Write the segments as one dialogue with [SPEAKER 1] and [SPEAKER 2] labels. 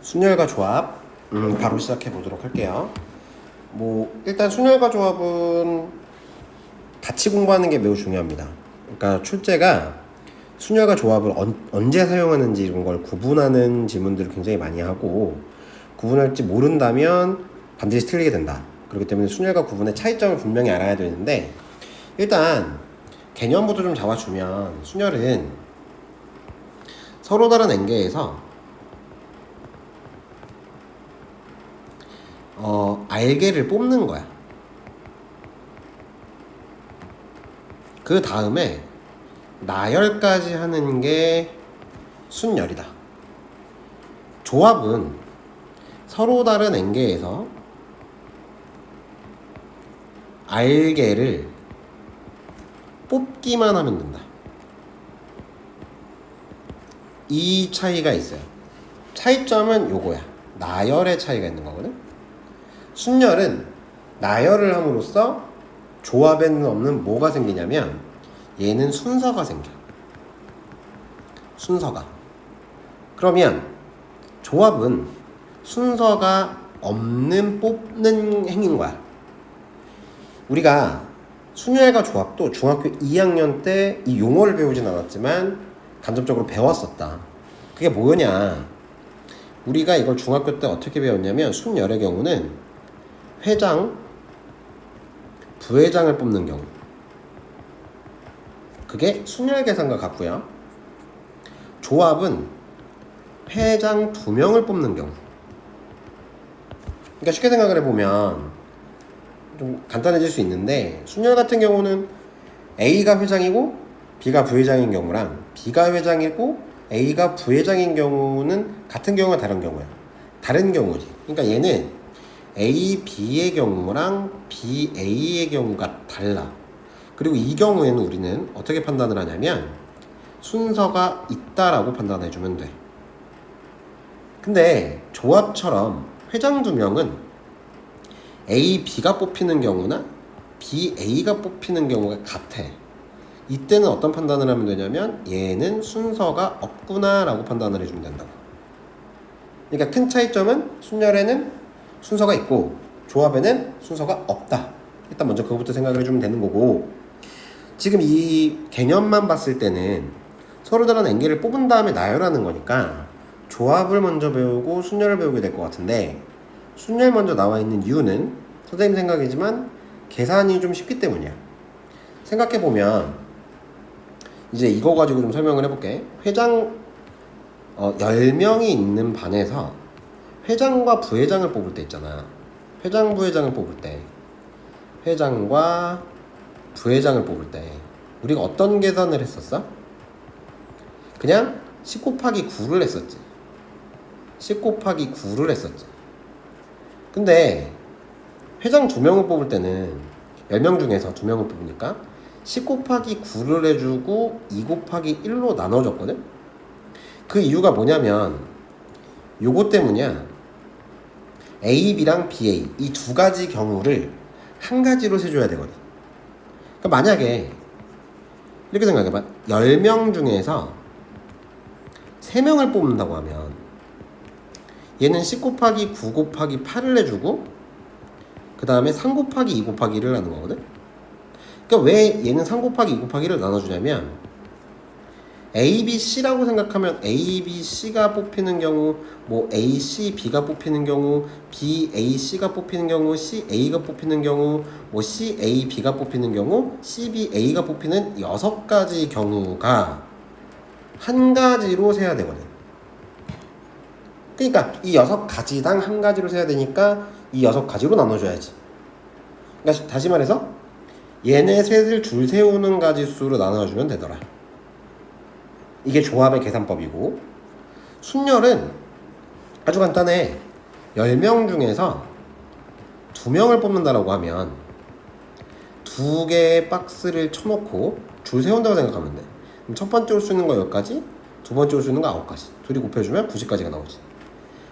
[SPEAKER 1] 순열과 조합 바로 시작해 보도록 할게요. 일단 순열과 조합은 같이 공부하는 게 매우 중요합니다. 그러니까 출제가 순열과 조합을 언제 사용하는지 이런 걸 구분하는 질문들을 굉장히 많이 하고, 구분할지 모른다면 반드시 틀리게 된다. 그렇기 때문에 순열과 구분의 차이점을 분명히 알아야 되는데, 일단 개념부터 좀 잡아주면, 순열은 서로 다른 N개에서 알개를 뽑는 거야. 그 다음에 나열까지 하는 게 순열이다. 조합은 서로 다른 N개에서 알개를 뽑기만 하면 된다. 이 차이가 있어요. 차이점은 요거야. 나열의 차이가 있는 거거든. 순열은 나열을 함으로써 조합에는 없는 뭐가 생기냐면, 얘는 순서가 생겨. 순서가. 그러면 조합은 순서가 없는 뽑는 행위인 거야. 우리가 순열과 조합도 중학교 2학년 때 이 용어를 배우진 않았지만 간접적으로 배웠었다. 그게 뭐냐? 우리가 이걸 중학교 때 어떻게 배웠냐면, 순열의 경우는 회장, 부회장을 뽑는 경우, 그게 순열 계산과 같고요. 조합은 회장 2명을 뽑는 경우. 그러니까 쉽게 생각을 해보면 좀 간단해질 수 있는데, 순열 같은 경우는 A가 회장이고 B가 부회장인 경우랑, B가 회장이고 A가 부회장인 경우는 같은 경우가 다른 경우야. 다른 경우지. 그러니까 얘는 A, B의 경우랑 B, A의 경우가 달라. 그리고 이 경우에는 우리는 어떻게 판단을 하냐면, 순서가 있다라고 판단해주면 돼. 근데 조합처럼 회장 2명은 A, B가 뽑히는 경우나 B, A가 뽑히는 경우가 같아. 이때는 어떤 판단을 하면 되냐면, 얘는 순서가 없구나 라고 판단을 해주면 된다고. 그러니까 큰 차이점은 순열에는 순서가 있고 조합에는 순서가 없다. 일단 먼저 그거부터 생각을 해주면 되는 거고, 지금 이 개념만 봤을 때는 서로 다른 N개를 뽑은 다음에 나열하는 거니까 조합을 먼저 배우고 순열을 배우게 될 것 같은데, 순열 먼저 나와 있는 이유는 선생님 생각이지만 계산이 좀 쉽기 때문이야. 생각해보면 이제 이거 가지고 좀 설명을 해볼게. 회장 10명이 있는 반에서 회장과 부회장을 뽑을 때 있잖아. 회장, 부회장을 뽑을 때, 회장과 부회장을 뽑을 때 우리가 어떤 계산을 했었어? 그냥 10 곱하기 9를 했었지. 10 곱하기 9를 했었지. 근데 회장 2명을 뽑을 때는 10명 중에서 2명을 뽑으니까 10 곱하기 9를 해주고 2 곱하기 1로 나눠줬거든? 그 이유가 뭐냐면 요거 때문이야. A, B랑 B, A 이 두 가지 경우를 한 가지로 세줘야 되거든. 그러니까 만약에 이렇게 생각해봐. 10명 중에서 3명을 뽑는다고 하면 얘는 10 곱하기 9 곱하기 8을 해주고, 그 다음에 3 곱하기 2 곱하기 1을 하는 거거든. 그러니까 왜 얘는 3 곱하기 2 곱하기 1을 나눠주냐면, A, B, C라고 생각하면 A, B, C가 뽑히는 경우, A, C, B가 뽑히는 경우, B, A, C가 뽑히는 경우, C, A가 뽑히는 경우, C, A, B가 뽑히는 경우, C, B, A가 뽑히는 6가지 경우가 한 가지로 세야 되거든. 그러니까 이 6가지당 한 가지로 세야 되니까 이 6가지로 나눠줘야지. 그러니까 다시 말해서 얘네 셋을 줄 세우는 가지수로 나눠주면 되더라. 이게 조합의 계산법이고, 순열은 아주 간단해. 10명 중에서 2명을 뽑는다라고 하면 2개의 박스를 쳐놓고 줄 세운다고 생각하면 돼. 그럼 첫 번째 올 수 있는 거 10가지, 두 번째 올 수 있는 거 9가지. 둘이 곱해주면 90가지가 나오지.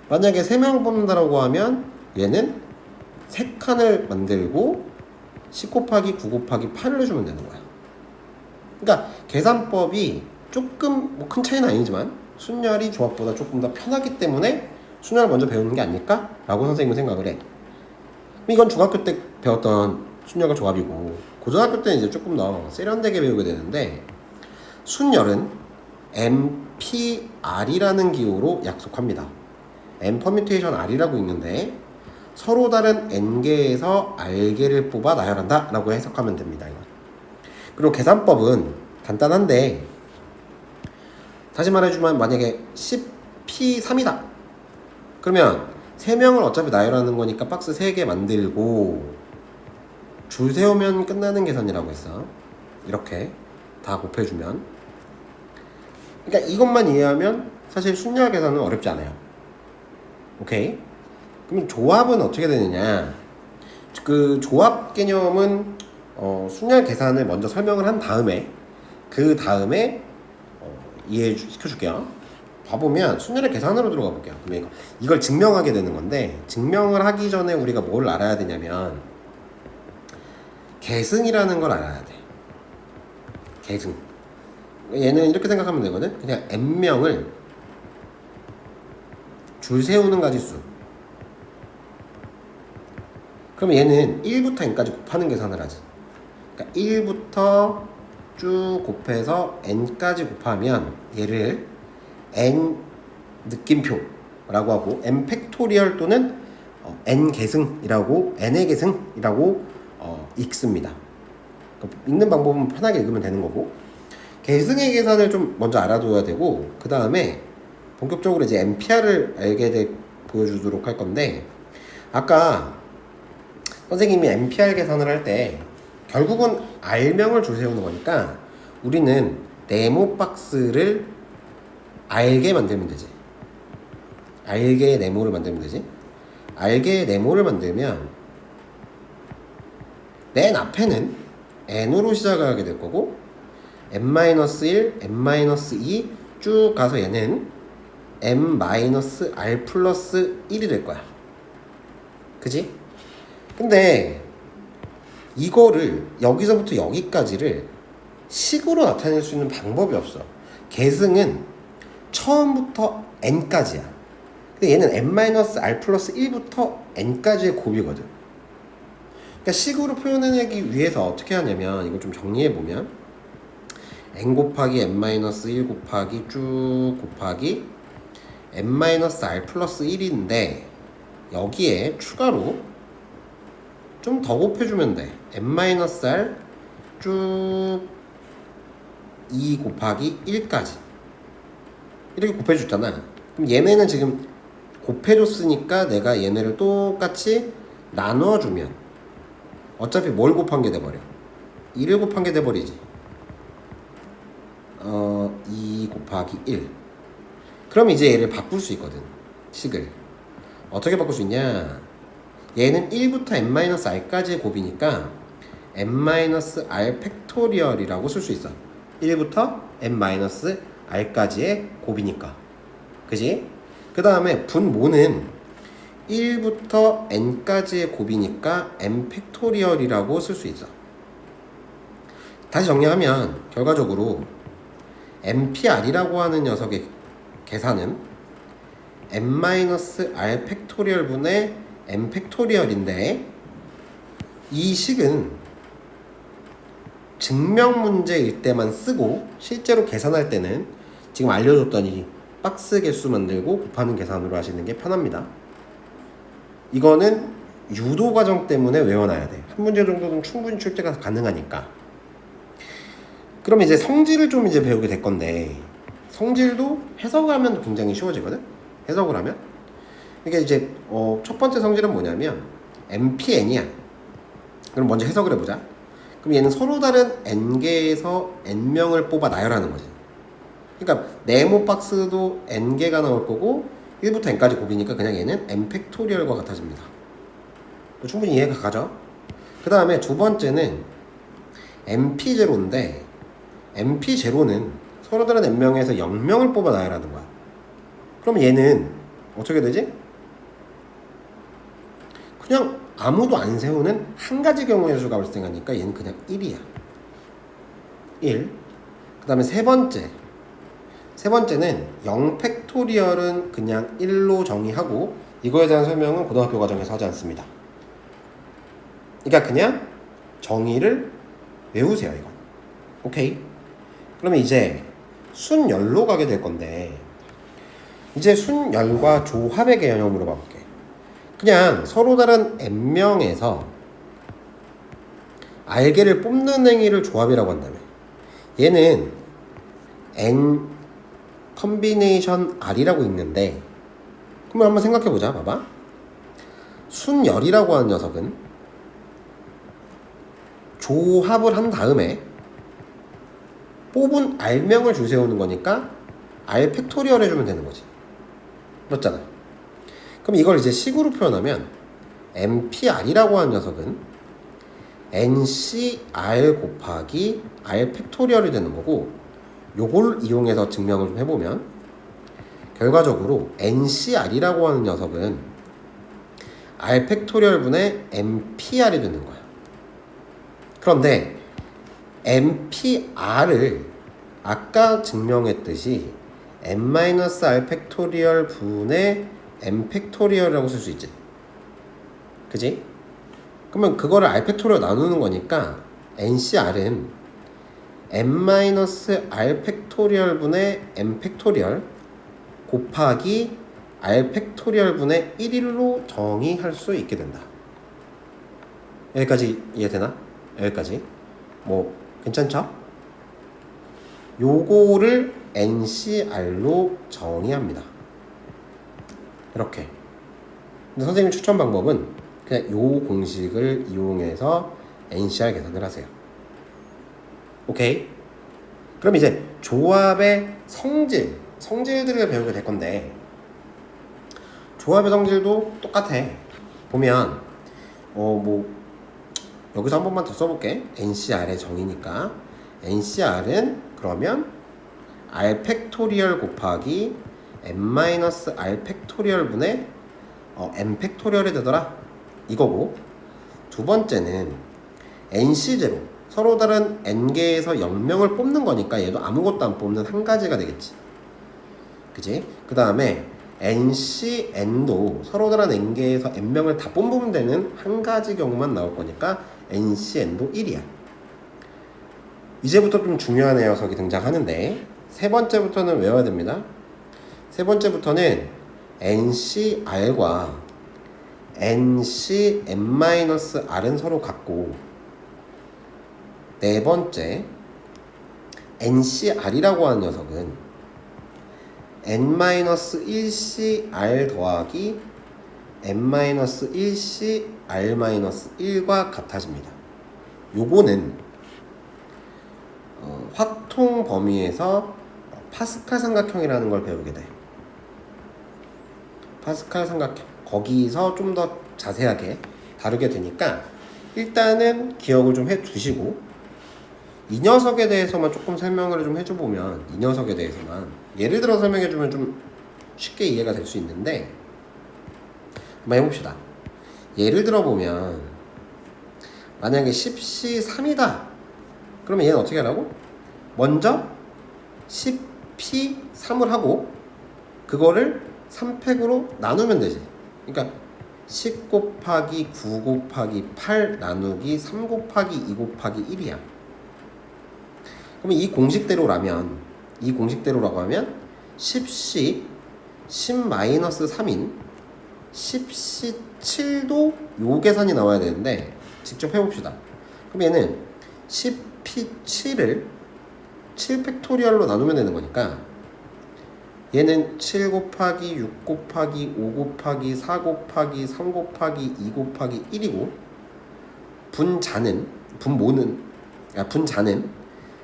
[SPEAKER 1] 만약에 3명을 뽑는다라고 하면 얘는 3칸을 만들고 10 곱하기 9 곱하기 8을 해주면 되는 거야. 그러니까 계산법이 조금 큰 차이는 아니지만 순열이 조합보다 조금 더 편하기 때문에 순열을 먼저 배우는 게 아닐까? 라고 선생님은 생각을 해. 이건 중학교 때 배웠던 순열과 조합이고 고등학교 때는 이제 조금 더 세련되게 배우게 되는데 순열은 MPR이라는 기호로 약속합니다. M 퍼뮤테이션 R이라고 있는데 서로 다른 N개에서 R개를 뽑아 나열한다 라고 해석하면 됩니다. 이건. 그리고 계산법은 간단한데 다시 말해주면 만약에 10P3이다 그러면 3명을 어차피 나열하는 거니까 박스 3개 만들고 줄 세우면 끝나는 계산이라고 했어. 이렇게 다 곱해주면 그러니까 이것만 이해하면 사실 순열 계산은 어렵지 않아요. 오케이? 그럼 조합은 어떻게 되느냐? 그 조합 개념은 순열 계산을 먼저 설명을 한 다음에 그 다음에 이해시켜줄게요. 봐보면 순열의 계산으로 들어가 볼게요. 그러면 이걸 증명하게 되는 건데 증명을 하기 전에 우리가 뭘 알아야 되냐면 계승이라는 걸 알아야 돼. 계승. 얘는 이렇게 생각하면 되거든. 그냥 n명을 줄 세우는 가지수. 그럼 얘는 1부터 n까지 곱하는 계산을 하지. 그러니까 1부터 쭉 곱해서 n까지 곱하면 얘를 n 느낌표라고 하고 n 팩토리얼 또는 n 계승이라고 n의 계승이라고 읽습니다. 그러니까 읽는 방법은 편하게 읽으면 되는 거고 계승의 계산을 좀 먼저 알아둬야 되고 그 다음에 본격적으로 이제 MPR을 보여주도록 할 건데 아까 선생님이 MPR 계산을 할 때 결국은 R명을 줄 세우는 거니까 우리는 네모 박스를 R개 만들면 되지. R개의 네모를 만들면 되지. R개의 네모를 만들면 맨 앞에는 N으로 시작하게 될 거고 M-1, M-2 쭉 가서 얘는 M-R 플러스 1이 될 거야. 그지? 근데 이거를 여기서부터 여기까지를 식으로 나타낼 수 있는 방법이 없어. 계승은 처음부터 n까지야. 근데 얘는 M-R 플러스 1부터 n까지의 곱이거든. 그러니까 식으로 표현해내기 위해서 어떻게 하냐면 이걸 좀 정리해보면 n 곱하기 M-1 곱하기 쭉 곱하기 M-R 플러스 1인데 여기에 추가로 좀 더 곱해주면 돼. M-R 쭉 2 곱하기 1까지 이렇게 곱해줬잖아. 그럼 얘네는 지금 곱해줬으니까 내가 얘네를 똑같이 나눠주면 어차피 뭘 곱한 게 돼버려? 1을 곱한 게 돼버리지. 2 곱하기 1. 그럼 이제 얘를 바꿀 수 있거든. 식을. 어떻게 바꿀 수 있냐? 얘는 1부터 M-R까지의 곱이니까 M-R 팩토리얼이라고 쓸 수 있어. 1부터 M-R까지의 곱이니까. 그지? 그 다음에 분모는 1부터 n까지의 곱이니까 m 팩토리얼이라고 쓸 수 있어. 다시 정리하면 결과적으로 MPR이라고 하는 녀석의 계산은 M-R 팩토리얼 분의 m 팩토리얼인데 이 식은 증명 문제일 때만 쓰고 실제로 계산할 때는 지금 알려줬던 이 박스 개수 만들고 곱하는 계산으로 하시는 게 편합니다. 이거는 유도 과정 때문에 외워놔야 돼. 한 문제 정도는 충분히 출제가 가능하니까. 그럼 이제 성질을 좀 이제 배우게 될 건데 성질도 해석하면 굉장히 쉬워지거든. 해석을 하면. 그러니까 이제 첫 번째 성질은 뭐냐면 MPN이야. 그럼 먼저 해석을 해보자. 그럼 얘는 서로 다른 n개에서 n명을 뽑아 나열하는 거지. 그러니까 네모 박스도 n개가 나올 거고 1부터 n까지 곱이니까 그냥 얘는 n 팩토리얼과 같아집니다. 충분히 이해가 가죠? 그 다음에 두 번째는 MP0인데 MP0는 서로 다른 n명에서 0명을 뽑아 나열하는 거야. 그럼 얘는 어떻게 되지? 그냥 아무도 안 세우는 한 가지 경우의 수가 발생하니까 얘는 그냥 1이야. 1. 그 다음에 세 번째는 0 팩토리얼은 그냥 1로 정의하고 이거에 대한 설명은 고등학교 과정에서 하지 않습니다. 그러니까 그냥 정의를 외우세요, 이건. 오케이? 그러면 이제 순열로 가게 될 건데, 이제 순열과 조합의 개념으로 봐볼게. 그냥 서로 다른 n명에서 r개를 뽑는 행위를 조합이라고 한다면, 얘는 n 컨비네이션 r이라고 있는데, 그러면 한번 생각해보자. 봐봐. 순열이라고 하는 녀석은 조합을 한 다음에 뽑은 r명을 줄 세우는 거니까 r 팩토리얼 해주면 되는 거지. 그렇잖아. 그럼 이걸 이제 식으로 표현하면 npr이라고 하는 녀석은 ncr 곱하기 r 팩토리얼이 되는 거고, 요걸 이용해서 증명을 좀 해보면 결과적으로 ncr이라고 하는 녀석은 r 팩토리얼 분의 npr이 되는 거야. 그런데 npr을 아까 증명했듯이 n-r 팩토리얼 분의 n 팩토리얼이라고 쓸 수 있지. 그지? 그러면 그거를 r 팩토리얼 나누는 거니까 ncr은 n-r 팩토리얼 분의 n 팩토리얼 곱하기 r 팩토리얼 분의 1일로 정의할 수 있게 된다. 여기까지 이해되나? 여기까지 뭐 괜찮죠? 요거를 ncr로 정의합니다. 이렇게. 근데 선생님 추천 방법은 그냥 요 공식을 이용해서 ncr 계산을 하세요. 오케이? 그럼 이제 조합의 성질들을 배우게 될 건데, 조합의 성질도 똑같아. 보면 뭐 여기서 한 번만 더 써볼게. ncr의 정의니까 ncr은 그러면 r 팩토리얼 곱하기 n-r 팩토리얼 분의 n 팩토리얼이 되더라 이거고, 두 번째는 nc0 서로 다른 n개에서 0명을 뽑는 거니까 얘도 아무것도 안 뽑는 한 가지가 되겠지. 그지? 그 다음에 ncn도 서로 다른 n개에서 n명을 다 뽑으면 되는 한 가지 경우만 나올 거니까 ncn도 1이야. 이제부터 좀 중요한 녀석이 등장하는데, 세 번째부터는 외워야 됩니다. 세 번째부터는 ncr과 ncn-r은 서로 같고, 네 번째 ncr이라고 하는 녀석은 n-1cr 더하기 n-1cr-1과 같아집니다. 요거는 확통 범위에서 파스칼 삼각형이라는 걸 배우게 돼. 파스칼 삼각형. 거기서 좀 더 자세하게 다루게 되니까 일단은 기억을 좀 해두시고, 이 녀석에 대해서만 조금 설명을 좀 해줘보면, 이 녀석에 대해서만 예를 들어 설명해주면 좀 쉽게 이해가 될 수 있는데, 한번 해봅시다. 예를 들어 보면 만약에 10C 3이다 그러면 얘는 어떻게 하라고? 먼저 10P 3을 하고 그거를 3팩으로 나누면 되지. 그러니까 10 곱하기 9 곱하기 8 나누기 3 곱하기 2 곱하기 1이야. 그러면 이 공식대로라고 하면 10C 10-3인 10C7도 요 계산이 나와야 되는데, 직접 해봅시다. 그럼 얘는 10P7을 7팩토리얼로 나누면 되는 거니까 얘는 7 곱하기 6 곱하기 5 곱하기 4 곱하기 3 곱하기 2 곱하기 1이고, 분자는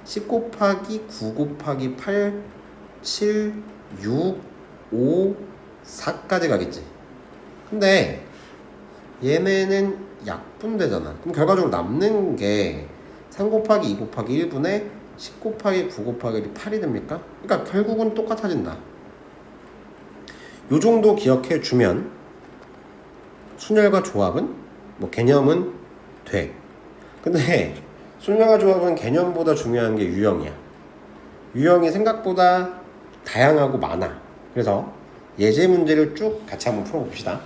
[SPEAKER 1] 10 곱하기 9 곱하기 8 7 6 5 4까지 가겠지. 근데 얘네는 약분되잖아. 그럼 결과적으로 남는 게 3 곱하기 2 곱하기 1분의 10 곱하기 9 곱하기 1이 8이 됩니까? 그러니까 결국은 똑같아진다. 요 정도 기억해 주면 순열과 조합은 뭐 개념은 돼. 근데 순열과 조합은 개념보다 중요한 게 유형이야. 유형이 생각보다 다양하고 많아. 그래서 예제 문제를 쭉 같이 한번 풀어봅시다.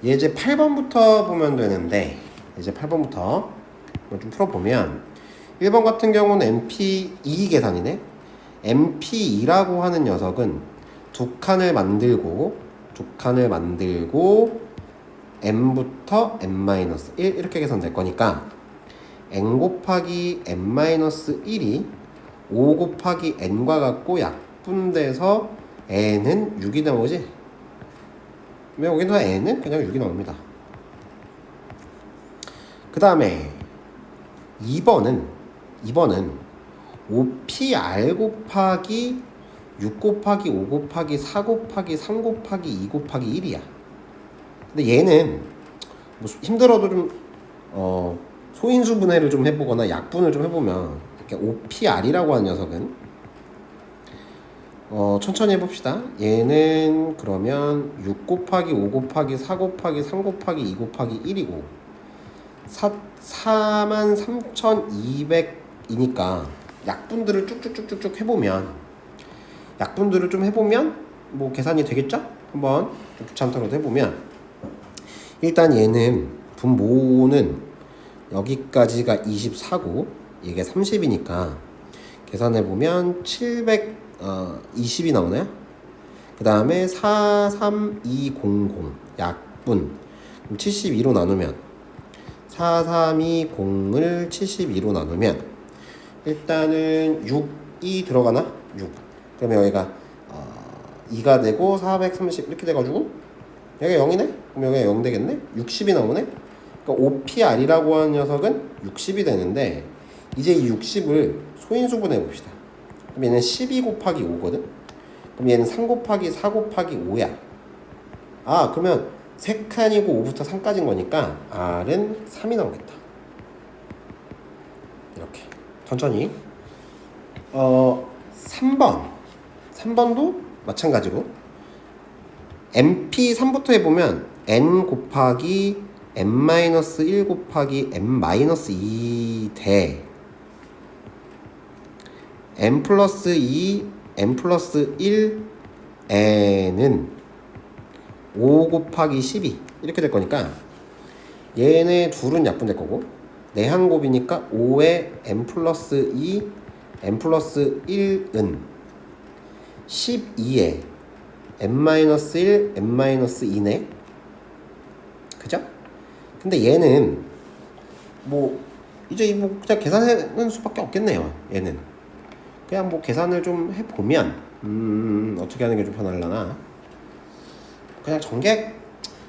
[SPEAKER 1] 예제 8번부터 보면 되는데, 예제 8번부터 좀 풀어보면 1번 같은 경우는 MP2 계산이네. MP2라고 하는 녀석은 두 칸을 만들고 n부터 n-1 이렇게 계산될 거니까 n 곱하기 n-1이 5 곱하기 n과 같고 약분돼서 n은 6이 나오지? 여기서 n은 그냥 6이 나옵니다. 그 다음에 2번은 5pr 곱하기 6 곱하기 5 곱하기 4 곱하기 3 곱하기 2 곱하기 1이야. 근데 얘는 뭐 힘들어도 좀 소인수 분해를 좀 해보거나 약분을 좀 해보면 이렇게 5pr이라고 하는 녀석은 천천히 해봅시다. 얘는 그러면 6 곱하기 5 곱하기 4 곱하기 3 곱하기 2 곱하기 1이고 43,200이니까 약분들을 쭉쭉쭉쭉 해보면 뭐 계산이 되겠죠? 한번 부찬터로 해보면 일단 얘는 분모는 여기까지가 24고 이게 30이니까 계산해보면 720이 나오나요? 그 다음에 43200 약분 그럼 72로 나누면 4320을 72로 나누면 일단은 6이 들어가나? 6 그러면 여기가 2가 되고 430 이렇게 돼가지고 여기가 0이네? 그럼 여기가 0 되겠네? 60이 나오네? 그러니까 OPR이라고 하는 녀석은 60이 되는데 이제 이 60을 소인수분해 봅시다. 그럼 얘는 12 곱하기 5거든? 그럼 얘는 3 곱하기 4 곱하기 5야. 그러면 3칸이고 5부터 3까지인 거니까 R은 3이 나오겠다. 이렇게 천천히 3번도 마찬가지로 MP3부터 해보면 n 곱하기 n-1 곱하기 n-2 대 n 플러스 2 n 플러스 1 n은 5 곱하기 12 이렇게 될 거니까 얘네 둘은 약분될 거고 내한 곱이니까 5에 n 플러스 2 n 플러스 1은 12에 n-1 n-2네. 그죠? 근데 얘는 뭐 이제 뭐 그냥 계산하는 수밖에 없겠네요. 얘는 그냥 뭐 계산을 좀 해보면 어떻게 하는 게 좀 편하려나. 그냥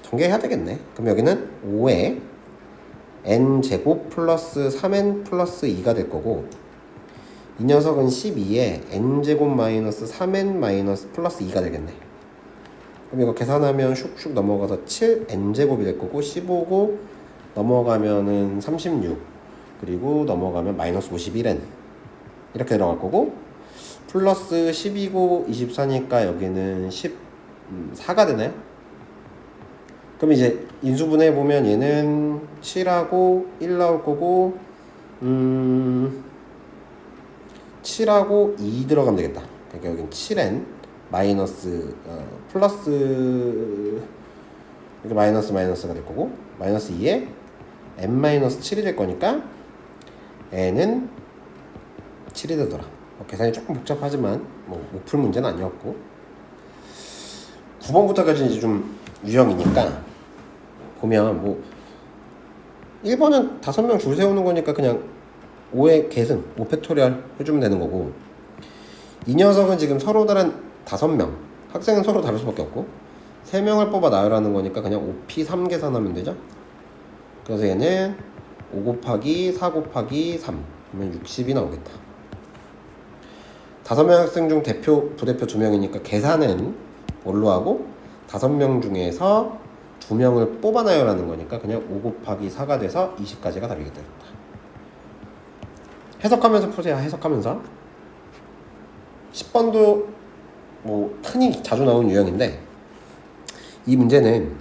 [SPEAKER 1] 전개해야 되겠네. 그럼 여기는 5에 n제곱 플러스 3n 플러스 2가 될 거고 이 녀석은 12에 n제곱 마이너스 3n 마이너스 플러스 2가 되겠네. 그럼 이거 계산하면 슉슉 넘어가서 7n제곱이 될 거고 15고 넘어가면은 36 그리고 넘어가면 마이너스 51n 이렇게 들어갈 거고 플러스 12고 24니까 여기는 14가 되나요? 그럼 이제 인수분해 보면 얘는 7하고 1 나올 거고 7하고 2 들어가면 되겠다. 그러니까 여긴 7n 마이너스 플러스 이렇게 마이너스가 될 거고 마이너스 2에 n-7이 될 거니까 n은 7이 되더라. 계산이 조금 복잡하지만 뭐 못 풀 문제는 아니었고 9번부터까지 이제 좀 유형이니까 보면 뭐 1번은 5명 줄 세우는 거니까 그냥 5의 계승 5팩토리얼 해주면 되는 거고 이 녀석은 지금 서로 다른 5명 학생은 서로 다를 수밖에 없고 3명을 뽑아 나열하는 거니까 그냥 5p3 계산하면 되죠. 그래서 얘는 5 곱하기 4 곱하기 3 그러면 60이 나오겠다. 5명 학생 중 대표, 부대표 2명이니까 계산은 뭘로 하고 5명 중에서 2명을 뽑아 나열하는 거니까 그냥 5 곱하기 4가 돼서 20까지가 답이 되겠다. 해석하면서 푸세요. 해석하면서 10번도 뭐 흔히 자주 나오는 유형인데 이 문제는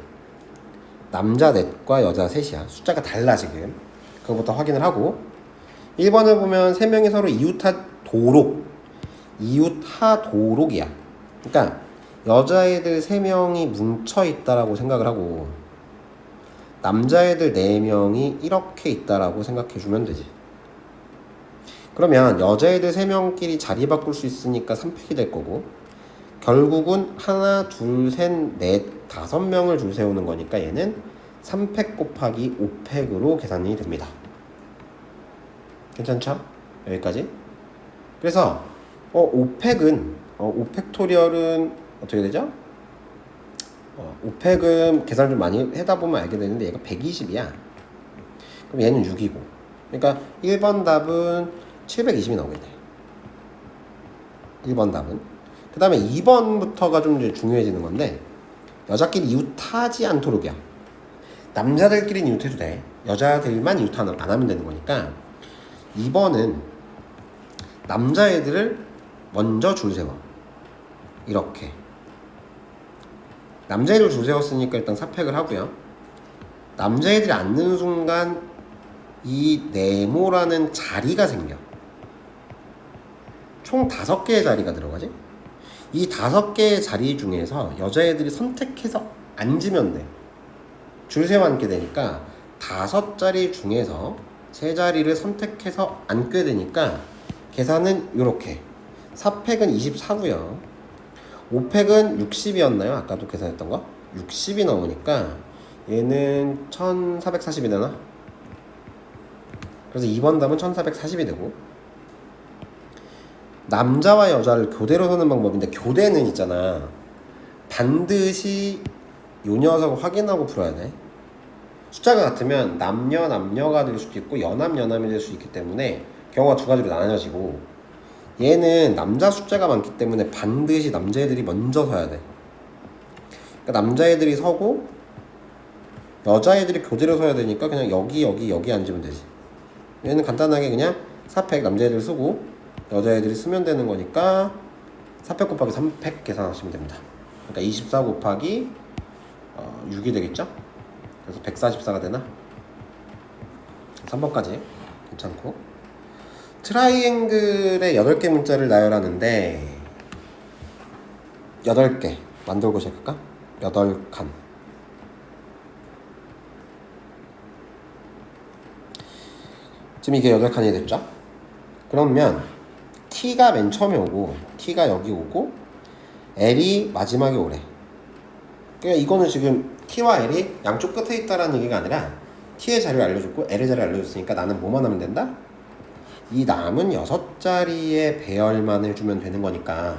[SPEAKER 1] 남자 넷과 여자 셋이야. 숫자가 달라 지금. 그거부터 확인을 하고 1번을 보면 3명이 서로 이웃하도록이야. 그러니까 여자애들 3명이 뭉쳐있다라고 생각을 하고 남자애들 4명이 이렇게 있다라고 생각해주면 되지. 그러면 여자애들 3명끼리 자리 바꿀 수 있으니까 3팩이 될 거고 결국은 하나, 둘, 셋, 넷, 5명을 줄 세우는 거니까 얘는 3팩 곱하기 5팩으로 계산이 됩니다. 괜찮죠? 여기까지. 그래서 5팩은 5팩토리얼은 어떻게 되죠? 5팩은 계산을 좀 많이 하다 보면 알게 되는데 얘가 120이야. 그럼 얘는 6이고. 그러니까 1번 답은 720이 나오겠네. 1번 답은. 그 다음에 2번부터가 좀 이제 중요해지는 건데 여자끼리 이웃하지 않도록이야. 남자들끼리는 이웃해도 돼. 여자들만 이웃 안 하면 되는 거니까 2번은 남자애들을 먼저 줄 세워. 이렇게 남자애들 줄 세웠으니까 일단 4팩을 하고요. 남자애들이 앉는 순간 이 네모라는 자리가 생겨. 총 5개의 자리가 들어가지. 이 5개의 자리 중에서 여자애들이 선택해서 앉으면 돼. 줄 세워 앉게 되니까 5자리 중에서 3자리를 선택해서 앉게 되니까 계산은 이렇게 4팩은 24고요 5팩은 60이었나요? 아까도 계산했던 거? 60이 나오니까 얘는 1440이 되나? 그래서 2번 답은 1440이 되고 남자와 여자를 교대로 서는 방법인데 교대는 있잖아 반드시 요 녀석을 확인하고 풀어야 돼. 숫자가 같으면 남녀가 될 수도 있고 연남이 될 수 있기 때문에 경우가 2가지로 나눠지고 얘는 남자 숫자가 많기 때문에 반드시 남자애들이 먼저 서야 돼. 그러니까 남자애들이 서고 여자애들이 교대로 서야 되니까 그냥 여기 앉으면 되지. 얘는 간단하게 그냥 4팩 남자애들 쓰고 여자애들이 쓰면 되는 거니까 4팩 곱하기 3팩 계산하시면 됩니다. 그러니까 24 곱하기 6이 되겠죠? 그래서 144가 되나? 3번까지 괜찮고 트라이앵글의 8개 문자를 나열하는데 8개 만들고 시작할까? 8칸 지금 이게 8칸이 됐죠? 그러면 T가 맨 처음에 오고 T가 여기 오고 L이 마지막에 오래. 그러니까 이거는 지금 T와 L이 양쪽 끝에 있다라는 얘기가 아니라 T의 자리를 알려줬고 L의 자리를 알려줬으니까 나는 뭐만 하면 된다? 이 남은 6자리의 배열만 해주면 되는 거니까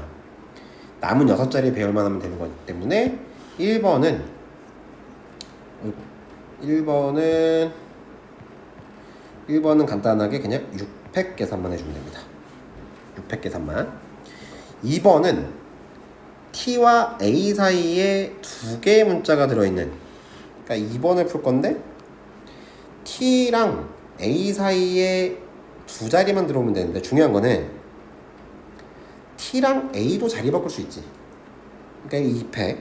[SPEAKER 1] 남은 6자리의 배열만 하면 되는 거기 때문에 1번은 간단하게 그냥 6팩 계산만 해주면 됩니다. 6팩 계산만. 2번은 T와 A 사이에 2개의 문자가 들어있는 그러니까 2번을 풀 건데 T랑 A 사이에 2자리만 들어오면 되는데 중요한 거는 T랑 A도 자리 바꿀 수 있지. 그러니까 2팩.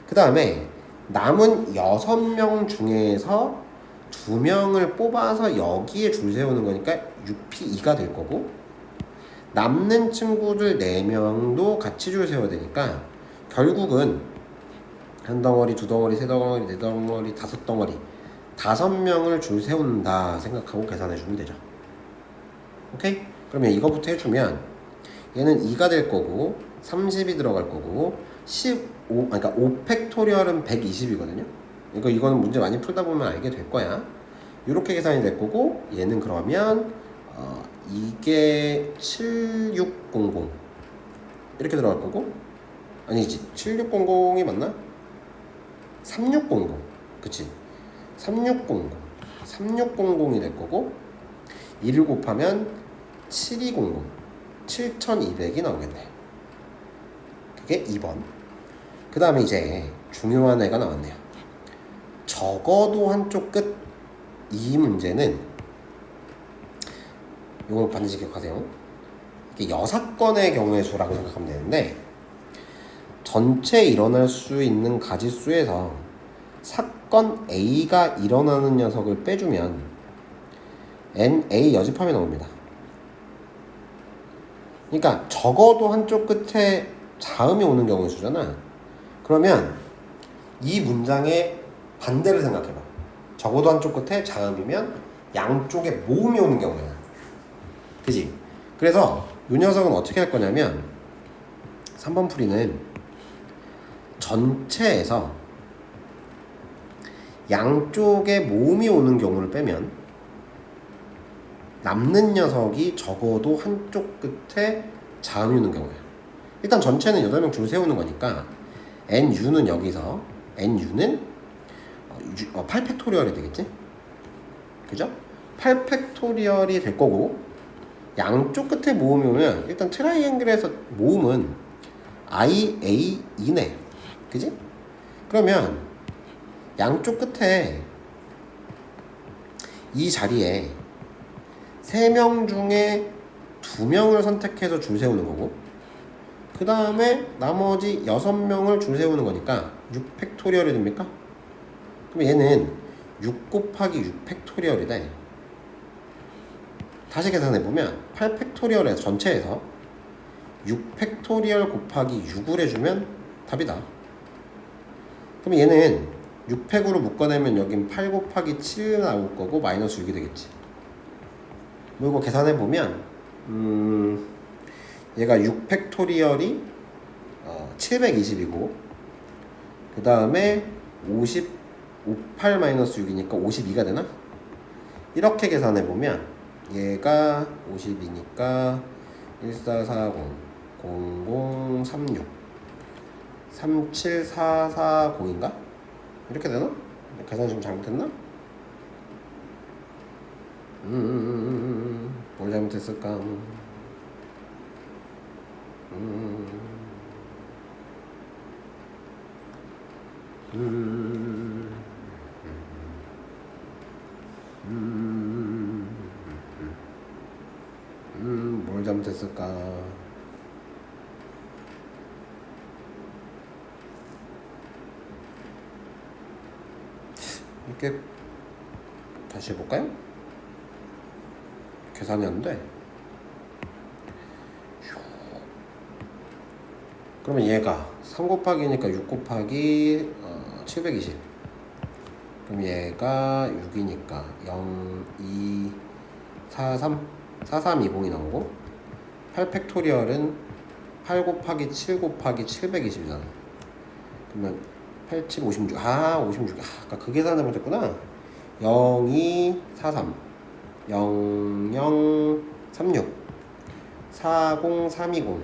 [SPEAKER 1] 그 다음에 남은 6명 중에서 2명을 뽑아서 여기에 줄 세우는 거니까 6P2가 될 거고 남는 친구들 4명도 같이 줄 세워야 되니까 결국은 1덩어리, 2덩어리, 3덩어리, 4덩어리, 5덩어리 5명을 줄 세운다 생각하고 계산해주면 되죠. 오케이? 그러면 이거부터 해주면 얘는 2가 될 거고 30이 들어갈 거고 그러니까 5팩토리얼은 120이거든요. 이거는 문제 많이 풀다 보면 알게 될 거야. 이렇게 계산이 될 거고 얘는 그러면 이게 7600 이렇게 들어갈 거고 아니지 7600이 맞나? 3600 그치 3600이 될 거고 2를 곱하면 7200 7200이 나오겠네. 그게 2번. 그 다음에 이제 중요한 애가 나왔네요. 적어도 한쪽 끝. 이 문제는 이걸 반드시 기억하세요. 이게 6건의 경우의 수라고 생각하면 되는데 전체 일어날 수 있는 가지수에서 사건 A가 일어나는 녀석을 빼주면 NA 여집합이 나옵니다. 그러니까 적어도 한쪽 끝에 자음이 오는 경우의 수잖아. 그러면 이 문장의 반대를 생각해봐. 적어도 한쪽 끝에 자음이면 양쪽에 모음이 오는 경우야. 그지? 그래서 이 녀석은 어떻게 할 거냐면 3번 풀이는 전체에서 양쪽에 모음이 오는 경우를 빼면 남는 녀석이 적어도 한쪽 끝에 자음이 오는 경우야. 일단 전체는 8명 줄 세우는 거니까 NU는 여기서 NU는 8팩토리얼이 되겠지? 그죠? 8팩토리얼이 될 거고 양쪽 끝에 모음이 오면 일단 트라이앵글에서 모음은 I, A, E네. 그지? 그러면 양쪽 끝에 이 자리에 3명 중에 2명을 선택해서 줄 세우는 거고 그 다음에 나머지 6명을 줄 세우는 거니까 6팩토리얼이 됩니까? 그럼 얘는 6 곱하기 6 팩토리얼이 돼. 다시 계산해보면 8팩토리얼의 전체에서 6 팩토리얼 곱하기 6을 해주면 답이다. 그럼 얘는 6팩으로 묶어내면 여긴 8 곱하기 7 나올 거고 마이너스 6이 되겠지. 뭐 이거 계산해보면 얘가 6 팩토리얼이 720이고 그 다음에 58 마이너스 6이니까 52가 되나? 이렇게 계산해보면 얘가 50이니까 1440 0036 37440인가? 이렇게 되나? 계산 좀 잘못했나? 뭘 잘못했을까? 뭘 잘못했을까? 이렇게 다시 해볼까요? 계산이 안 돼. 그러면 얘가 3 곱하기니까 6 곱하기 720. 그럼 얘가 6이니까 0, 2, 4, 3 4320이 나오고 8팩토리얼은 8 곱하기 7 곱하기 720이잖아. 그러면 8, 7, 56. 56. 아까 그 계산을 못했구나. 0, 2, 4, 3 0, 0, 3, 6 4, 0, 3, 2, 0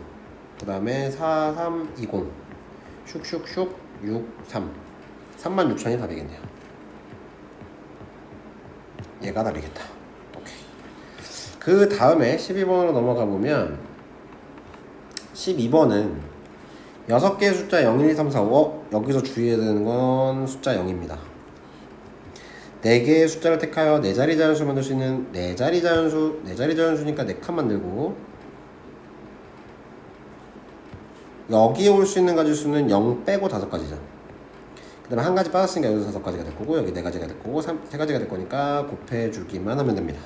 [SPEAKER 1] 그 다음에 4, 3, 2, 0 슉슉슉 6, 3 36,000이 답이겠네요. 얘가 답이겠다. 오케이. 그 다음에 12번으로 넘어가 보면 12번은 6개의 숫자 0, 1, 2, 3, 4, 5 여기서 주의해야 되는 건 숫자 0입니다. 4개의 숫자를 택하여 4자리 자연수 만들 수 있는 4자리 자연수 4자리 자연수니까 4칸 만들고 여기에 올 수 있는 가지수는 0 빼고 5가지죠. 그 다음에 한 가지 빠졌으니까 여기서 5가지가 될 거고 여기 4가지가 될 거고 3가지가 될 거니까 곱해주기만 하면 됩니다.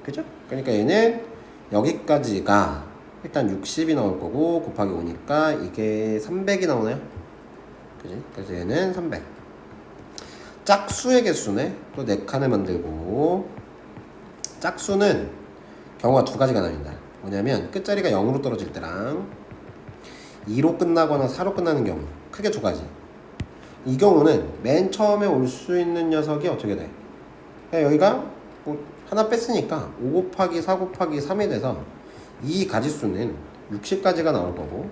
[SPEAKER 1] 그죠? 그러니까 얘는 여기까지가 일단 60이 나올 거고 곱하기 5니까 이게 300이 나오나요? 그지? 그래서 얘는 300. 짝수의 개수네. 또 4칸을 만들고 짝수는 경우가 2가지가 나뉩니다. 뭐냐면 끝자리가 0으로 떨어질 때랑 2로 끝나거나 4로 끝나는 경우 크게 2가지. 이 경우는 맨 처음에 올 수 있는 녀석이 어떻게 돼? 여기가 뭐 하나 뺐으니까 5 곱하기 4 곱하기 3이 돼서 이 가지수는 60가지가 나올 거고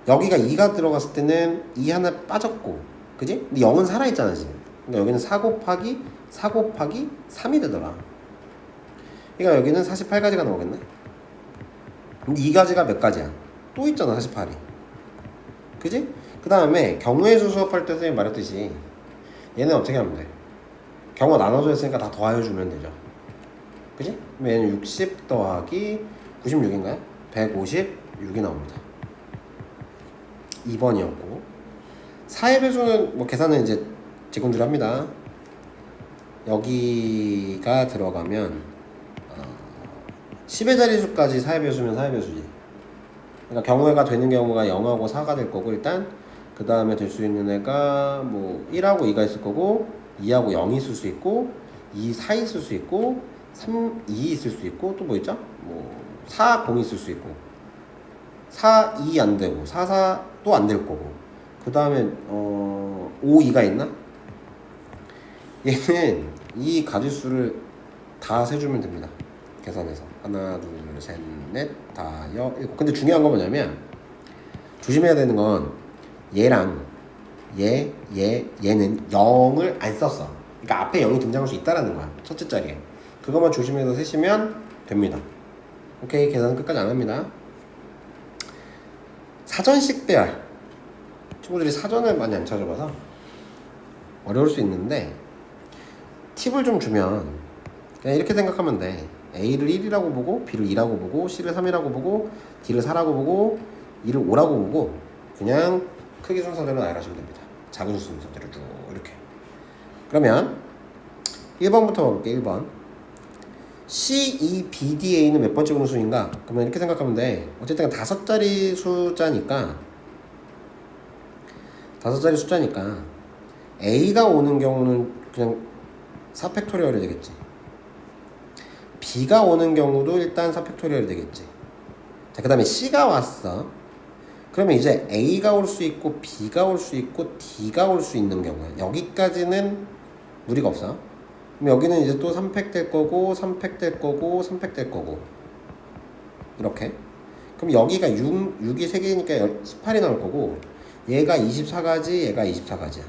[SPEAKER 1] 여기가 2가 들어갔을 때는 2 하나 빠졌고 그지? 근데 0은 살아있잖아 지금. 그러니까 여기는 4 곱하기 4 곱하기 3이 되더라. 그러니까 여기는 48가지가 나오겠네. 근데 이 가지가 몇 가지야? 또 있잖아 48이. 그지? 그 다음에 경우의 수 수업할 때 선생님이 말했듯이 얘는 어떻게 하면 돼? 경우가 나눠져 있으니까 다 더하여주면 되죠. 그지? 그럼 얘는 60 더하기 96인가요? 156이 나옵니다. 2번이었고 4의 배수는 뭐 계산은 이제 지금들 합니다. 여기가 들어가면 10의 자리수까지 4의 배수면 4의 배수지. 그러니까 경우가 되는 경우가 0하고 4가 될 거고 일단 그 다음에 될 수 있는 애가 뭐 1하고 2가 있을 거고 2하고 0이 있을 수 있고 2, 4 있을 수 있고 3, 2 있을 수 있고 또 뭐 있죠? 뭐 4, 0 있을 수 있고 4, 2 안 되고 4, 4 또 안 될 거고 그 다음에 5, 2가 있나? 얘는 이 가지수를 다 세주면 됩니다. 계산해서 하나, 둘, 셋, 넷, 다, 일곱. 근데 중요한 건 뭐냐면 조심해야 되는 건 얘랑 얘는 0을 안 썼어. 그러니까 앞에 0이 등장할 수 있다라는 거야. 첫째 자리에. 그것만 조심해서 세시면 됩니다. 오케이, 계산은 끝까지 안 합니다. 사전식 배열. 친구들이 사전을 많이 안 찾아봐서 어려울 수 있는데 팁을 좀 주면 그냥 이렇게 생각하면 돼. A를 1이라고 보고 B를 2라고 보고 C를 3이라고 보고 D를 4라고 보고 E를 5라고 보고 그냥 크기 순서대로 나열하시면 됩니다. 작은 순서대로 쭉 이렇게. 그러면 1번부터 볼게요. 1번 C, E, B, D, A는 몇 번째 공수인가? 그러면 이렇게 생각하면 돼. 어쨌든 5자리 숫자니까 A가 오는 경우는 그냥 4팩토리얼이 되겠지. B가 오는 경우도 일단 4팩토리얼이 되겠지. 자, 그 다음에 C가 왔어. 그러면 이제 A가 올 수 있고 B가 올 수 있고 D가 올 수 있는 경우야. 여기까지는 무리가 없어. 그럼 여기는 이제 또 3팩 될 거고 3팩 될 거고 3팩 될 거고 이렇게. 그럼 여기가 6이 3개니까 18이 나올 거고 얘가 24가지 얘가 24가지야.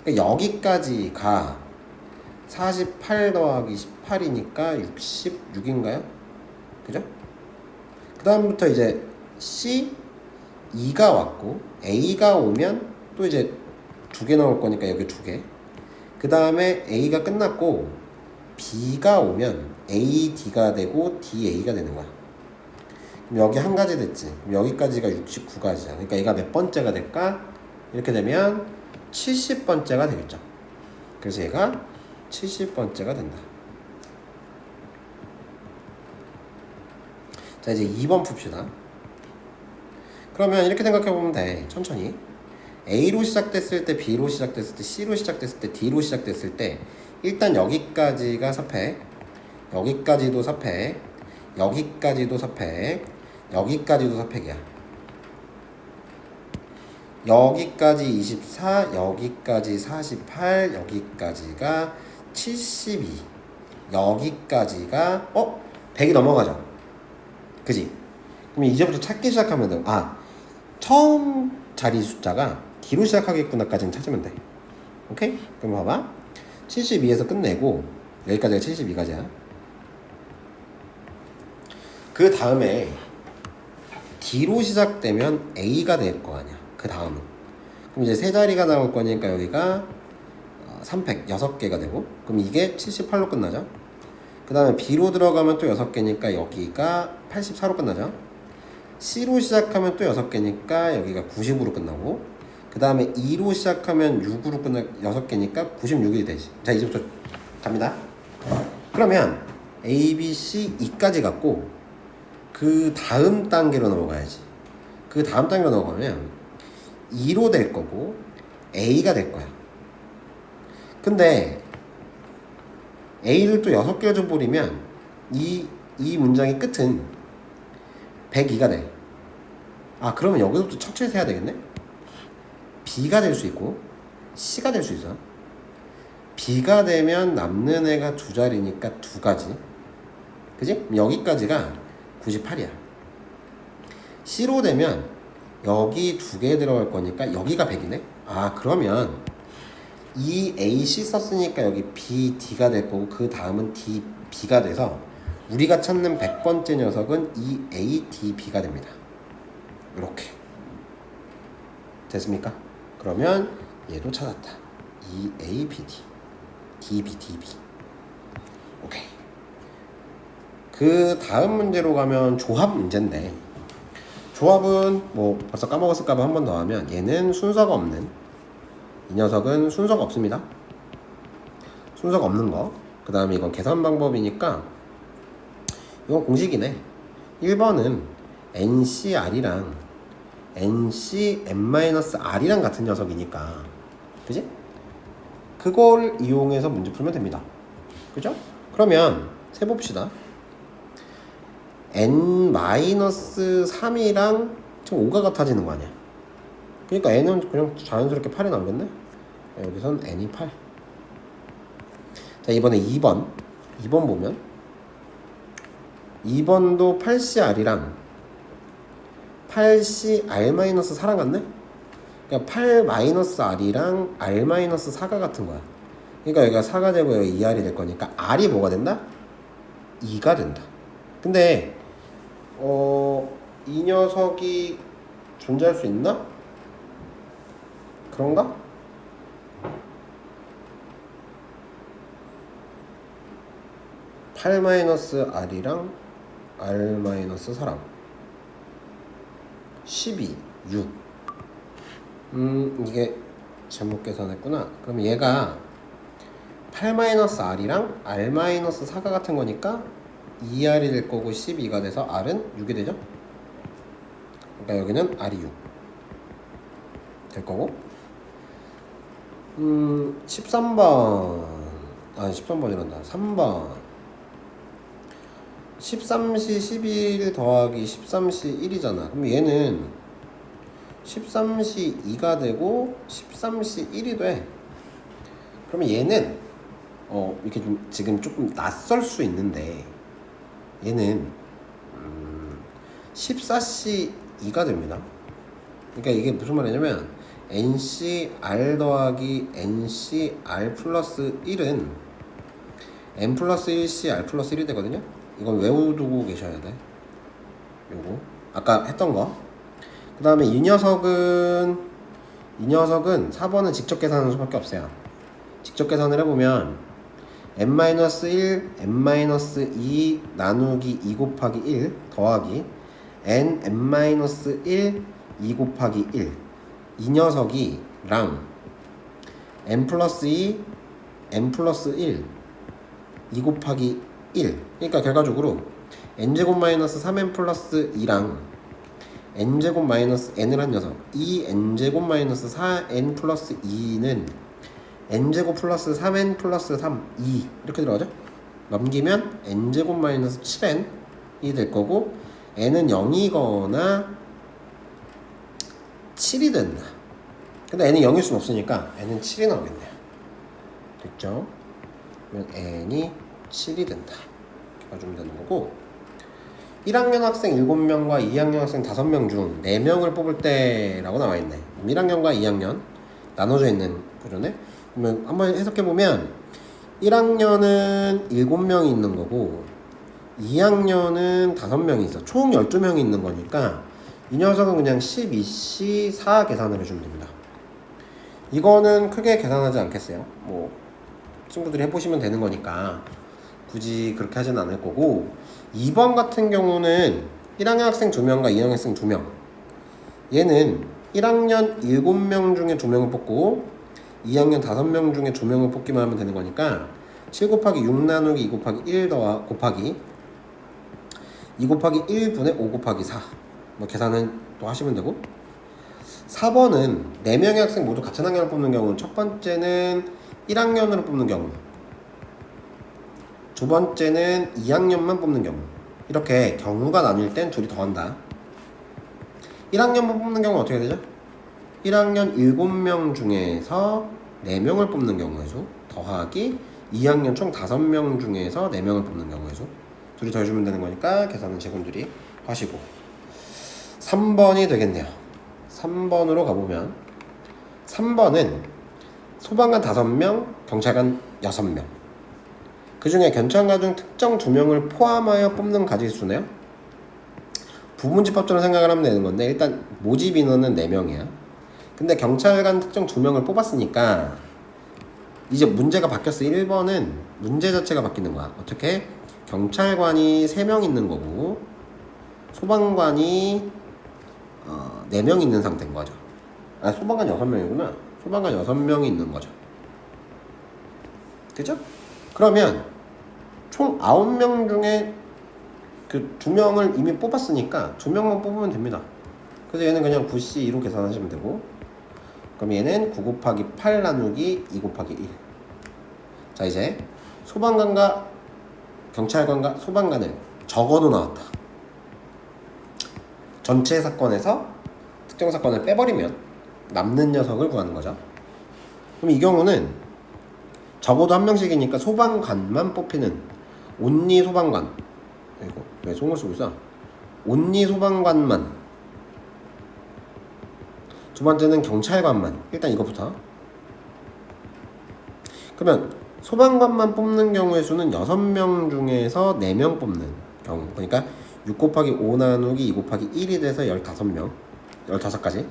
[SPEAKER 1] 그러니까 여기까지가 48 더하기 18이니까 66인가요? 그죠? 그 다음부터 이제 C, E가 왔고 A가 오면 또 이제 2개 나올 거니까 여기 2개. 그 다음에 A가 끝났고 B가 오면 A, D가 되고 D, A가 되는 거야. 그럼 여기 한 가지 됐지. 그럼 여기까지가 69가지야. 그러니까 얘가 몇 번째가 될까? 이렇게 되면 70번째가 되겠죠. 그래서 얘가 70번째가 된다. 자, 이제 2번 풉시다. 그러면 이렇게 생각해보면 돼. 천천히. A로 시작됐을 때, B로 시작됐을 때, C로 시작됐을 때, D로 시작됐을 때 일단 여기까지가 4팩, 여기까지도 4팩, 여기까지도 4팩, 여기까지도 4팩이야. 여기까지 24, 여기까지 48, 여기까지가 72, 여기까지가 100이 넘어가죠. 그지? 그럼 이제부터 찾기 시작하면 돼. 처음 자리 숫자가 D로 시작하겠구나까지는 찾으면 돼. 오케이? 그럼 봐봐. 72에서 끝내고 여기까지가 72가지야. 그 다음에 D로 시작되면 A가 될 거 아니야. 그 다음은. 그럼 이제 세 자리가 나올 거니까 여기가 3팩 6개가 되고 그럼 이게 78로 끝나죠. 그 다음에 B로 들어가면 또 6개니까 여기가 84로 끝나죠. C로 시작하면 또 6개니까 여기가 90으로 끝나고 그 다음에 E로 시작하면 6으로 끝나 6개니까 96이 되지. 자, 이제부터 갑니다. 그러면 A, B, C, E까지 갔고 그 다음 단계로 넘어가야지. 그 다음 단계로 넘어가면 2로 될 거고 A가 될 거야. 근데 A를 또 6개 줘버리면 이 문장의 끝은 102가 돼. 그러면 여기서부터 척추에 세야 되겠네? B가 될 수 있고 C가 될 수 있어. B가 되면 남는 애가 2자리니까 2가지. 그지? 여기까지가 98이야. C로 되면 여기 2개 들어갈 거니까 여기가 100이네? 그러면 이 A, C 썼으니까 여기 B, D가 될 거고 그 다음은 D, B가 돼서 우리가 찾는 100번째 녀석은 이 A, D, B가 됩니다. 이렇게 됐습니까? 그러면 얘도 찾았다. 이 A, B, D, D, B, D, B. 오케이. 그 다음 문제로 가면 조합 문제인데 조합은 뭐 벌써 까먹었을까봐 한 번 더 하면 얘는 순서가 없는 이 녀석은 순서가 없습니다. 순서가 없는 거. 그 다음에 이건 계산 방법이니까 이건 공식이네. 1번은 NCR이랑 NCN-R이랑 같은 녀석이니까, 그지? 그걸 이용해서 문제 풀면 됩니다. 그죠? 그러면 세봅시다. N-3이랑 지금 5가 같아지는 거 아니야? 그러니까 N은 그냥 자연스럽게 8이 나오겠네? 여기선 N이 8. 자, 이번에 2번 보면 2번도 8CR이랑 8CR-4랑 같네? 그러니까 8-R이랑 R-4가 같은 거야. 그러니까 여기가 4가 되고 여기 2R이 될 거니까 R이 뭐가 된다? 2가 된다. 근데 이 녀석이 존재할 수 있나? 그런가? (8-R이랑) (R-4랑) 12, 6. 이게 잘못 계산했구나. 그럼 얘가 8-R이랑 R-4가 같은 거니까 2R이 될 거고 12가 돼서 R은 6이 되죠? 그러니까 여기는 R이 6 될 거고, 13번 13번이란다. 3번 13시 11 더하기 13시 1이잖아. 그럼 얘는 13시 2가 되고 13시 1이 돼. 그러면 얘는 이렇게 좀 지금 조금 낯설 수 있는데 얘는 14시 2가 됩니다. 그러니까 이게 무슨 말이냐면 NCR 더하기 NCR 플러스 1은 N 플러스 1CR 플러스 1이 되거든요. 이건 외워두고 계셔야 돼. 요거 아까 했던 거. 그 다음에 이 녀석은 4번은 직접 계산하는 수밖에 없어요. 직접 계산을 해보면 n-1 n-2 나누기 2 곱하기 1 더하기 n-1 2 곱하기 1 이 녀석이랑 n 플러스 2 n 플러스 1 2 곱하기 1. 그러니까 결과적으로 n제곱 마이너스 3n 플러스 2랑 n제곱 마이너스 n을 한 녀석, 이 n제곱 마이너스 4n 플러스 2는 n제곱 플러스 3n 플러스 3, 2 이렇게 들어가죠? 넘기면 n제곱 마이너스 7n이 될 거고, n은 0이거나 7이 된다. 근데 n이 0일 수는 없으니까 n은 7이 나오겠네요. 됐죠? 그러면 n이 7이 된다. 이렇게 봐주면 되는 거고, 1학년 학생 7명과 2학년 학생 5명 중 4명을 뽑을 때라고 나와있네. 1학년과 2학년 나눠져 있는 구조네. 그러면 한번 해석해보면 1학년은 7명이 있는 거고 2학년은 5명이 있어. 총 12명이 있는 거니까 이 녀석은 그냥 12C 4 계산을 해주면 됩니다. 이거는 크게 계산하지 않겠어요. 뭐 친구들이 해보시면 되는 거니까 굳이 그렇게 하진 않을 거고, 2번 같은 경우는 1학년 학생 2명과 2학년 학생 2명, 얘는 1학년 7명 중에 2명을 뽑고 2학년 5명 중에 2명을 뽑기만 하면 되는 거니까 7 곱하기 6 나누기 2 곱하기 1 곱하기 2 곱하기 1분의 5 곱하기 4 뭐 계산은 또 하시면 되고, 4번은 4명의 학생 모두 같은 학년을 뽑는 경우는 첫 번째는 1학년으로 뽑는 경우, 두 번째는 2학년만 뽑는 경우, 이렇게 경우가 나뉠 땐 둘이 더한다. 1학년만 뽑는 경우는 어떻게 되죠? 1학년 7명 중에서 4명을 뽑는 경우의 수 더하기 2학년 총 5명 중에서 4명을 뽑는 경우의 수, 둘이 더해주면 되는 거니까 계산은 제군들이 하시고, 3번이 되겠네요. 3번으로 가보면 3번은 소방관 5명, 경찰관 6명, 그 중에 경찰관 중 특정 2명을 포함하여 뽑는 가지수네요. 부분집합적으로 생각을 하면 되는 건데, 일단 모집 인원은 4명이야. 근데 경찰관 특정 2명을 뽑았으니까 이제 문제가 바뀌었어. 1번은 문제 자체가 바뀌는 거야. 어떻게? 경찰관이 3명 있는 거고 소방관이 4명 있는 상태인 거죠. 소방관 6명이구나. 소방관 6명이 있는 거죠. 그죠? 그러면 총 9명 중에 그 두 명을 이미 뽑았으니까 두 명만 뽑으면 됩니다. 그래서 얘는 그냥 9C2로 계산하시면 되고, 그럼 얘는 9 곱하기 8 나누기 2 곱하기 1. 자, 이제 소방관과 경찰관과 소방관을 적어도 나왔다. 전체 사건에서 특정 사건을 빼버리면 남는 녀석을 구하는 거죠. 그럼 이 경우는 적어도 한 명씩이니까 소방관만 뽑히는 온리 소방관. 이거 왜 속을 쓰고 있어? 온리 소방관만. 두 번째는 경찰관만. 일단 이거부터. 그러면 소방관만 뽑는 경우의 수는 6명 중에서 4명 뽑는 경우. 그러니까 6 곱하기 5 나누기 2 곱하기 1이 돼서 15명. 15가지.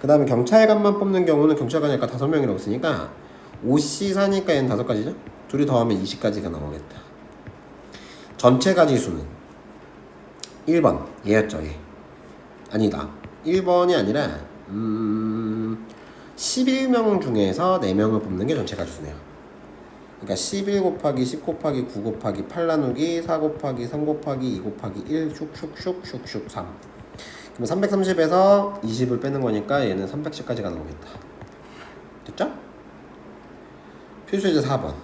[SPEAKER 1] 그 다음에 경찰관만 뽑는 경우는 경찰관이 아까 5명이라고 했으니까 5C4니까 얘는 5가지죠? 둘이 더하면 20가지가 나오겠다. 전체 가지 수는 1번 얘였죠. 얘. 아니다. 1번이 아니라 11명 중에서 4명을 뽑는 게 전체 가지 수네요. 그러니까 11 곱하기 10 곱하기 9 곱하기 8 나누기 4 곱하기 3 곱하기 2 곱하기 1 슉슉슉슉슉 3. 그럼 330에서 20을 빼는 거니까 얘는 310까지가 나오겠다. 됐죠? 필수이제 4번.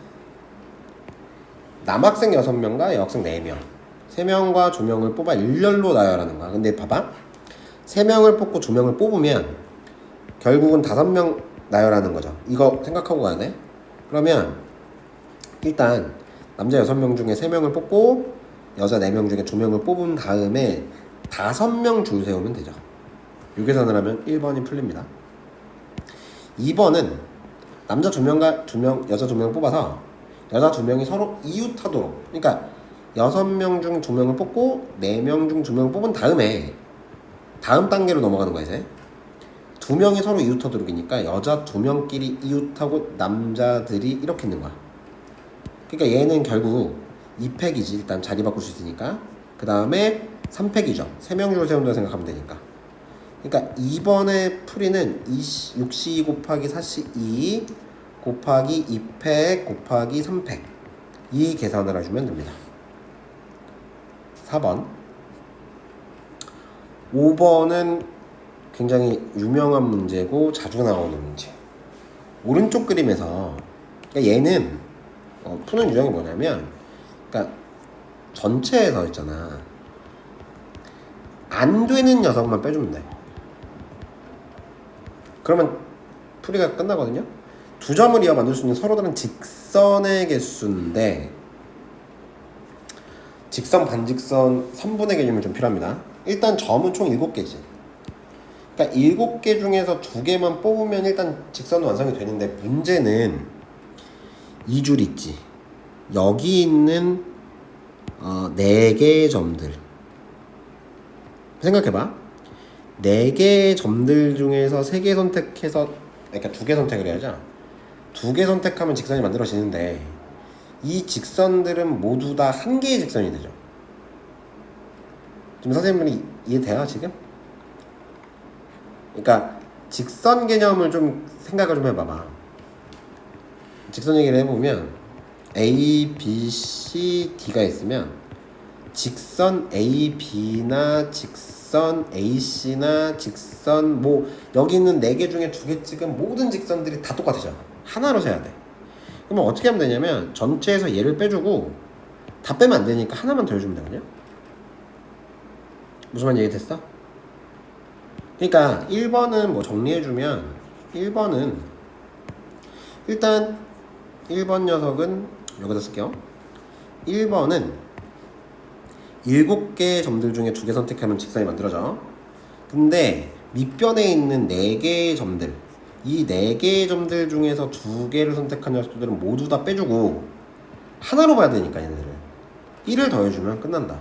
[SPEAKER 1] 남학생 6명과 여학생 4명. 3명과 2명을 뽑아 일렬로 나열하는 거야. 근데 봐봐. 3명을 뽑고 2명을 뽑으면 결국은 5명 나열하는 거죠. 이거 생각하고 가야 돼. 그러면 일단 남자 6명 중에 3명을 뽑고 여자 4명 중에 2명을 뽑은 다음에 5명 줄 세우면 되죠. 이 계산을 하면 1번이 풀립니다. 2번은 남자 2명과 2명, 여자 2명 뽑아서 여자 2명이 서로 이웃하도록, 그러니까 6명 중 2명을 뽑고 4명 중 2명을 뽑은 다음에 다음 단계로 넘어가는 거야. 이제 2명이 서로 이웃하도록이니까 여자 2명끼리 이웃하고 남자들이 이렇게 있는 거야. 그러니까 얘는 결국 2팩이지. 일단 자리 바꿀 수 있으니까. 그 다음에 3팩이죠. 3명 줄 세운다고 생각하면 되니까. 그러니까 2번의 풀이는 6C2 곱하기 4C2 곱하기 2팩 곱하기 3팩. 이 계산을 해주면 됩니다. 4번. 5번은 굉장히 유명한 문제고 자주 나오는 문제. 오른쪽 그림에서, 그러니까 얘는 푸는 유형이 뭐냐면, 그러니까 전체에서 있잖아. 안 되는 녀석만 빼주면 돼. 그러면 풀이가 끝나거든요. 2점을 이어 만들 수 있는 서로 다른 직선의 개수인데, 직선, 반직선, 3분의 개념이 좀 필요합니다. 일단 점은 총 7개지. 그러니까 7개 중에서 2개만 뽑으면 일단 직선은 완성이 되는데, 문제는 이 줄 있지. 여기 있는 4개의 점들. 생각해봐. 4개의 점들 중에서 3개 선택해서, 그러니까 2개 선택을 해야죠. 2개 선택하면 직선이 만들어지는데, 이 직선들은 모두 다 1개의 직선이 되죠. 지금 선생님들이 이해돼요 지금? 그러니까 직선 개념을 좀 생각을 좀 해봐봐. 직선 얘기를 해보면 A, B, C, D가 있으면 직선 A, B나 직선 A, C나 직선 뭐 여기 있는 4개 중에 2개 찍은 모든 직선들이 다 똑같으죠. 하나로 세야 돼. 그러면 어떻게 하면 되냐면 전체에서 얘를 빼주고, 다 빼면 안 되니까 하나만 더 해주면 되거든요. 무슨 말 얘기 됐어? 그러니까 1번은 뭐 정리해주면, 1번은 일단 1번 녀석은 여기다 쓸게요. 1번은 7개의 점들 중에 2개 선택하면 직선이 만들어져. 근데 밑변에 있는 4개의 점들, 이 4개의 점들 중에서 2개를 선택한 녀석들은 모두 다 빼주고 하나로 봐야 되니까 얘네들을 1을 더해주면 끝난다.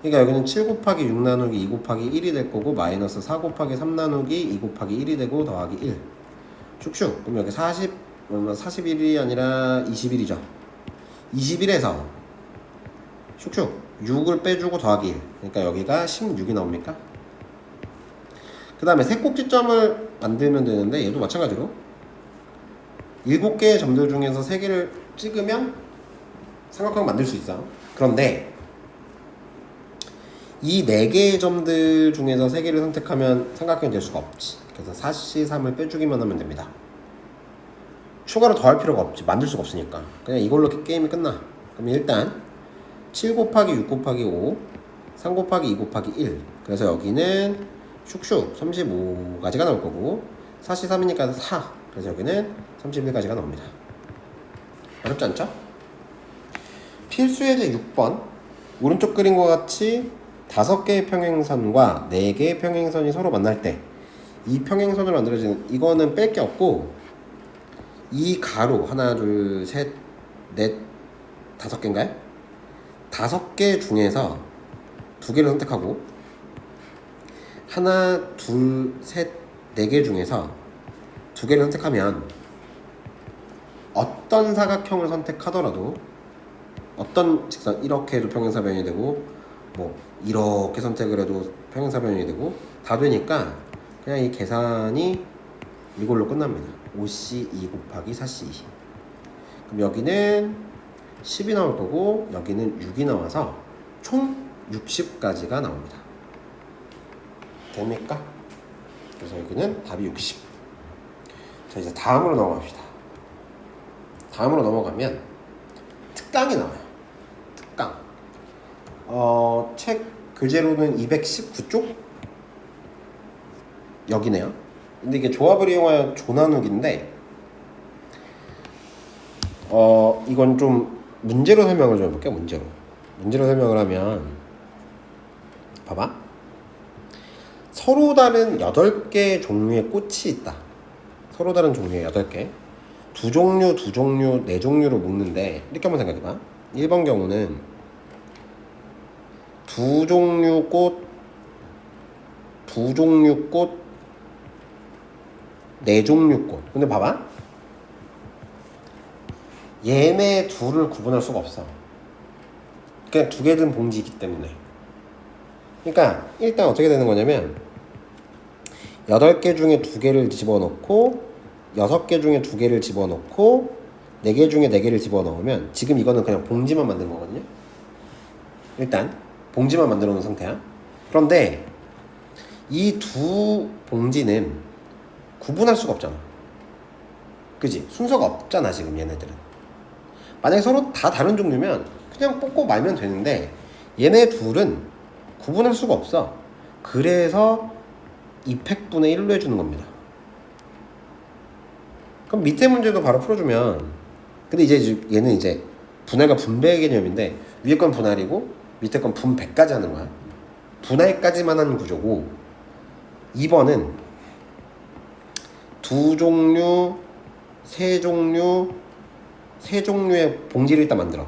[SPEAKER 1] 그러니까 여기는 7 곱하기 6 나누기 2 곱하기 1이 될 거고, 마이너스 4 곱하기 3 나누기 2 곱하기 1이 되고, 더하기 1. 슉슉. 그럼 여기 41이 아니라 21이죠. 21에서 슉슉 6을 빼주고 더하기 1. 그러니까 여기가 16이 나옵니까? 그 다음에 세 꼭지점을 만들면 되는데, 얘도 마찬가지로 7개의 점들 중에서 3개를 찍으면 삼각형 만들 수 있어. 그런데 이 4개의 점들 중에서 3개를 선택하면 삼각형이 될 수가 없지. 그래서 4C3을 빼주기만 하면 됩니다. 추가로 더 할 필요가 없지. 만들 수가 없으니까. 그냥 이걸로 게임이 끝나. 그럼 일단 7 곱하기 6 곱하기 5, 3 곱하기 2 곱하기 1. 그래서 여기는 슉슉 35가지가 나올 거고 4C3이니까 4. 그래서 여기는 31가지가 나옵니다. 어렵지 않죠? 필수 예제 6번. 오른쪽 그림과 같이 5개의 평행선과 4개의 평행선이 서로 만날 때 이 평행선으로 만들어지는, 이거는 뺄 게 없고, 이 가로 하나 둘 셋 넷 5개인가요? 5개 중에서 2개를 선택하고 하나 둘 셋 4개 중에서 2개를 선택하면 어떤 사각형을 선택하더라도, 어떤 직선, 이렇게 해도 평행사변이 되고 뭐 이렇게 선택을 해도 평행사변이 되고 다 되니까 그냥 이 계산이 이걸로 끝납니다. 5C2 곱하기 4C2. 그럼 여기는 10이 나올 거고 여기는 6이 나와서 총 60까지가 나옵니다. 됩니까? 그래서 여기는 답이 60. 자, 이제 다음으로 넘어갑시다. 다음으로 넘어가면 특강이 나와요. 특강. 책 교재로는 219쪽? 여기네요. 근데 이게 조합을 이용하여 조나누기인데, 이건 좀 문제로 설명을 좀 해볼게요. 문제로 설명을 하면, 봐봐. 서로 다른 8개 종류의 꽃이 있다. 서로 다른 종류의 8개. 두 종류, 4종류로 묶는데, 이렇게 한번 생각해봐. 1번 경우는 두 종류 꽃, 4종류 꽃. 근데 봐봐. 얘네 둘을 구분할 수가 없어. 그냥 2개 든 봉지이기 때문에. 그러니까 일단 어떻게 되는 거냐면 8개 중에 2개를 집어넣고 6개 중에 2개를 집어넣고 4개 중에 4개를 집어넣으면, 지금 이거는 그냥 봉지만 만든 거거든요. 일단 봉지만 만들어 놓은 상태야. 그런데 이 두 봉지는 구분할 수가 없잖아. 그지? 순서가 없잖아 지금 얘네들은. 만약에 서로 다 다른 종류면 그냥 뽑고 말면 되는데 얘네 둘은 구분할 수가 없어. 그래서 2팩분의 1로 해주는 겁니다. 그럼 밑에 문제도 바로 풀어주면, 근데 이제 얘는 이제 분할과 분배의 개념인데 위에 건 분할이고 밑에 건 분배까지 하는 거야. 분할까지만 하는 구조고, 2번은 2종류, 3종류의 봉지를 일단 만들어.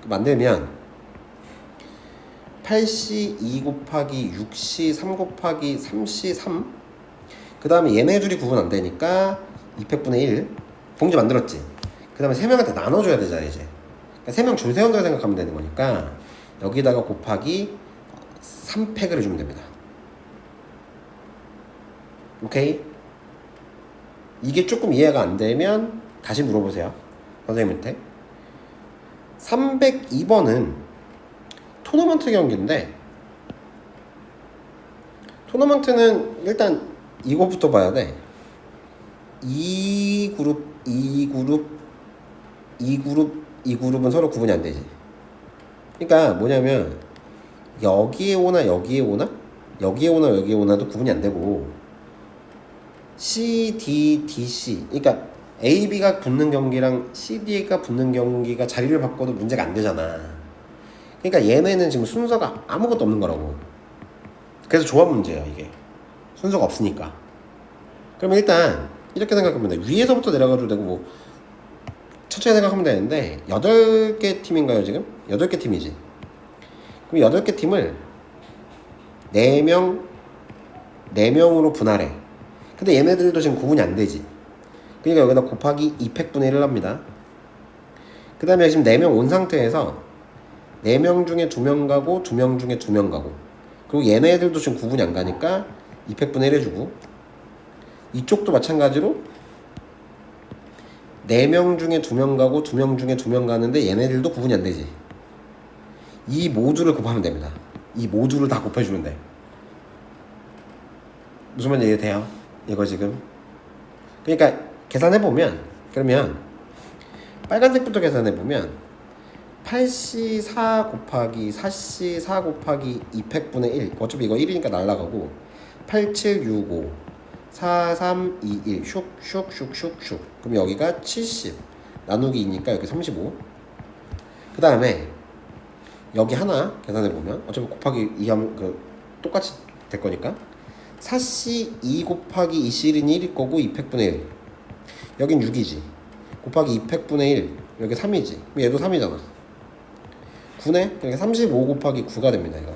[SPEAKER 1] 만들면 8C2 곱하기 6C3 곱하기 3C3, 그 다음에 얘네 둘이 구분 안 되니까 2팩분의 1 봉지 만들었지. 그 다음에 3명한테 나눠줘야 되잖아 이제. 그러니까 3명 줄 세운다고 생각하면 되는 거니까 여기다가 곱하기 3팩을 해주면 됩니다. 오케이? 이게 조금 이해가 안 되면 다시 물어보세요, 선생님한테. 302번은 토너먼트 경기인데, 토너먼트는 일단 이거부터 봐야 돼. 2그룹은 서로 구분이 안 되지. 그러니까 뭐냐면 여기에 오나 여기에 오나 여기에 오나 여기에 오나도 구분이 안 되고, C, D, D, C, 그러니까 A, B가 붙는 경기랑 C, D가 붙는 경기가 자리를 바꿔도 문제가 안 되잖아. 그러니까 얘네는 지금 순서가 아무것도 없는 거라고. 그래서 조합 문제야 이게. 순서가 없으니까. 그러면 일단 이렇게 생각하면 돼. 위에서부터 내려가도 되고 뭐 천천히 생각하면 되는데, 8개 팀인가요 지금? 8개 팀이지. 그럼 8개 팀을 4명으로 분할해. 근데 얘네들도 지금 구분이 안 되지. 그러니까 여기다 곱하기 2팩분의 1을 합니다. 그 다음에 지금 4명 온 상태에서 4명 중에 2명 가고 2명 중에 2명 가고, 그리고 얘네들도 지금 구분이 안 가니까 2팩분의 1 해주고, 이쪽도 마찬가지로 4명 중에 2명 가고 2명 중에 2명 가는데 얘네들도 구분이 안 되지. 이 모두를 곱하면 됩니다. 이 모두를 다 곱해주면 돼. 무슨 말인지 이해돼요? 이거 지금 그러니까 계산해보면, 그러면 빨간색부터 계산해보면 8C 4 곱하기 4C 4 곱하기 2팩분의 1, 어차피 이거 1이니까 날라가고 8765 4321 슉슉슉슉슉. 그럼 여기가 70 나누기 2니까 여기 35. 그 다음에 여기 하나 계산해보면 어차피 곱하기 2 하면 똑같이 될 거니까 4C 2 곱하기 2C1은 1일 거고 2팩분의 1, 여긴 6이지. 곱하기 2팩분의 1, 여기 3이지. 그럼 얘도 3이잖아. 9네? 그러니까 35 곱하기 9가 됩니다. 이거.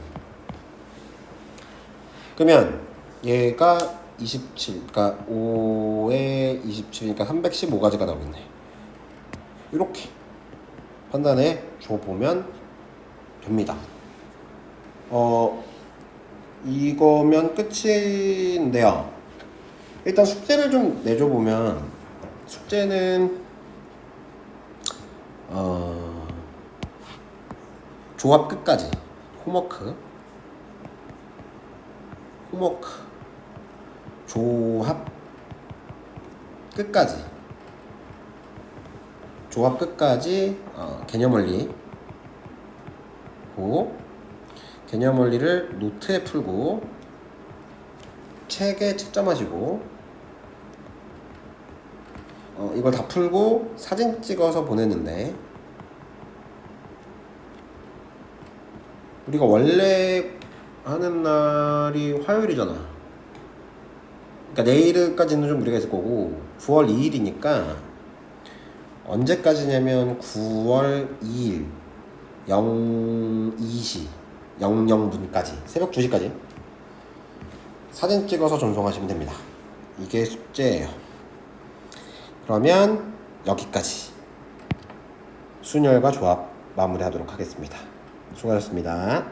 [SPEAKER 1] 그러면 얘가 27, 그러니까 5에 27이니까 315가지가 나오겠네. 이렇게 판단해 줘 보면 됩니다. 이거면 끝인데요. 일단 숙제를 좀 내줘 보면, 숙제는 조합 끝까지 홈워크 조합 끝까지 개념 원리 개념 원리를 노트에 풀고 책에 채점하시고, 이걸 다 풀고 사진 찍어서 보냈는데, 우리가 원래 하는 날이 화요일이잖아. 그러니까 내일까지는 좀 무리가 있을 거고 9월 2일이니까 언제까지냐면 9월 2일 02시 00분까지, 새벽 2시까지 사진 찍어서 전송하시면 됩니다. 이게 숙제예요. 그러면 여기까지 순열과 조합 마무리하도록 하겠습니다. 수고하셨습니다.